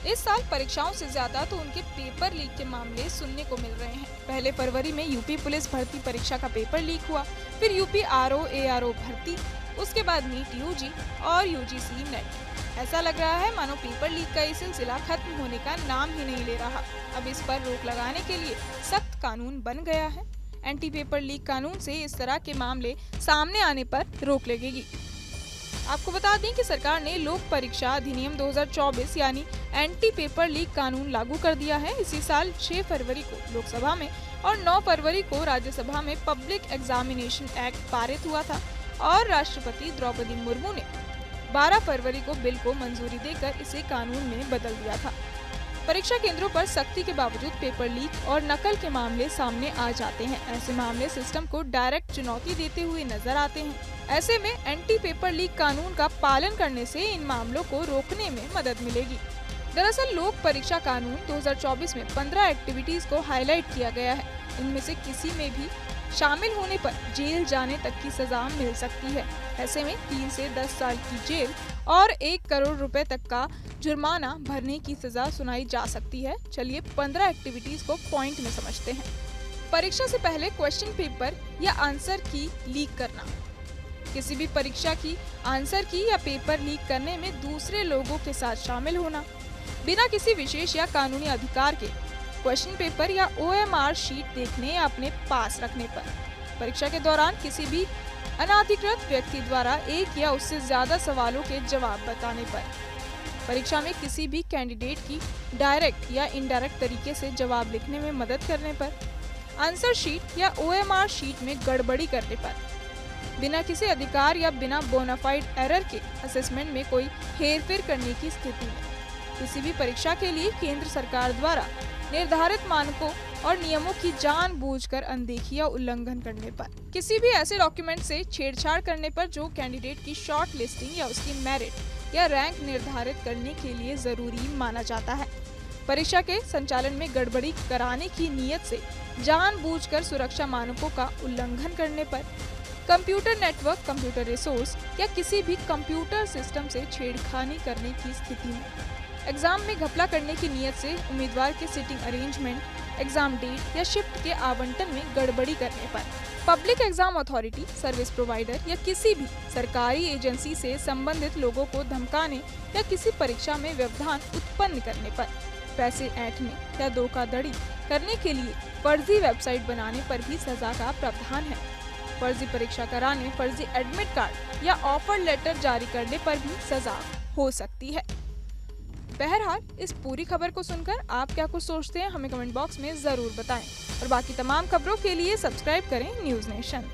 इस साल परीक्षाओं से ज्यादा तो उनके पेपर लीक के मामले सुनने को मिल रहे हैं। पहले फरवरी में यूपी पुलिस भर्ती परीक्षा का पेपर लीक हुआ, फिर यूपी आरओ भर्ती, उसके बाद नीट यूजी और यूजीसी नेट। ऐसा लग रहा है मानो पेपर लीक का ये सिलसिला खत्म होने का नाम ही नहीं ले रहा। अब इस पर रोक लगाने के लिए सख्त कानून बन गया है। एंटी पेपर लीक कानून से इस तरह के मामले सामने आने पर रोक लगेगी। आपको बता दें कि सरकार ने लोक परीक्षा अधिनियम 2024 यानी एंटी पेपर लीक कानून लागू कर दिया है। इसी साल 6 फरवरी को लोकसभा में और 9 फरवरी को राज्यसभा में पब्लिक एग्जामिनेशन एक्ट पारित हुआ था और राष्ट्रपति द्रौपदी मुर्मू ने 12 फरवरी को बिल को मंजूरी देकर इसे कानून में बदल दिया था। परीक्षा केंद्रों पर सख्ती के बावजूद पेपर लीक और नकल के मामले सामने आ जाते हैं। ऐसे मामले सिस्टम को डायरेक्ट चुनौती देते हुए नजर आते हैं। ऐसे में एंटी पेपर लीक कानून का पालन करने से इन मामलों को रोकने में मदद मिलेगी। दरअसल लोक परीक्षा कानून 2024 में 15 एक्टिविटीज को हाईलाइट किया गया है। इनमें से किसी में भी शामिल होने पर जेल जाने तक की सजा मिल सकती है। ऐसे में 3 से 10 साल की जेल और 1 करोड़ रुपए तक का जुर्माना भरने की सजा सुनाई जा सकती है। चलिए 15 एक्टिविटीज को पॉइंट में समझते हैं। परीक्षा से पहले क्वेश्चन पेपर या आंसर की लीक करना। किसी भी परीक्षा की आंसर की या पेपर लीक करने में दूसरे लोगों के साथ शामिल होना, बिना किसी विशेष या कानूनी अधिकार के क्वेश्चन पेपर या OMR शीट देखने या अपने पास रखने पर, परीक्षा के दौरान किसी भी अनाधिकृत व्यक्ति द्वारा एक या उससे ज्यादा सवालों के जवाब बताने पर, परीक्षा में किसी भी कैंडिडेट की डायरेक्ट या इनडायरेक्ट तरीके से जवाब लिखने में मदद करने पर, आंसर शीट या OMR शीट में गड़बड़ी करने पर, बिना किसी अधिकार या बिना बोनाफाइड एरर के असेसमेंट में कोई हेरफेर करने की स्थिति में, किसी भी परीक्षा के लिए केंद्र सरकार द्वारा निर्धारित मानकों और नियमों की जानबूझकर अनदेखी या उल्लंघन करने पर, किसी भी ऐसे डॉक्यूमेंट से छेड़छाड़ करने पर जो कैंडिडेट की शॉर्ट लिस्टिंग या उसकी मेरिट या रैंक निर्धारित करने के लिए जरूरी माना जाता है, परीक्षा के संचालन में गड़बड़ी कराने की नीयत से जानबूझकर सुरक्षा मानकों का उल्लंघन करने पर, कंप्यूटर नेटवर्क, कंप्यूटर रिसोर्स या किसी भी कंप्यूटर सिस्टम से छेड़खानी करने की स्थिति में, एग्जाम में घपला करने की नियत से उम्मीदवार के सीटिंग अरेंजमेंट, एग्जाम डेट या शिफ्ट के आवंटन में गड़बड़ी करने पर, public exam authority, service provider या किसी भी सरकारी एजेंसी से संबंधित लोगों को धमकाने या किसी परीक्षा में व्यवधान उत्पन्न करने पर, पैसे ऐंठने या धोखाधड़ी करने के लिए फर्जी वेबसाइट बनाने पर भी सजा का प्रावधान है। फर्जी परीक्षा कराने, फर्जी एडमिट कार्ड या ऑफर लेटर जारी करने पर भी सजा हो सकती है। बहरहाल इस पूरी खबर को सुनकर आप क्या कुछ सोचते हैं हमें कमेंट बॉक्स में जरूर बताएं और बाकी तमाम खबरों के लिए सब्सक्राइब करें न्यूज़ नेशन।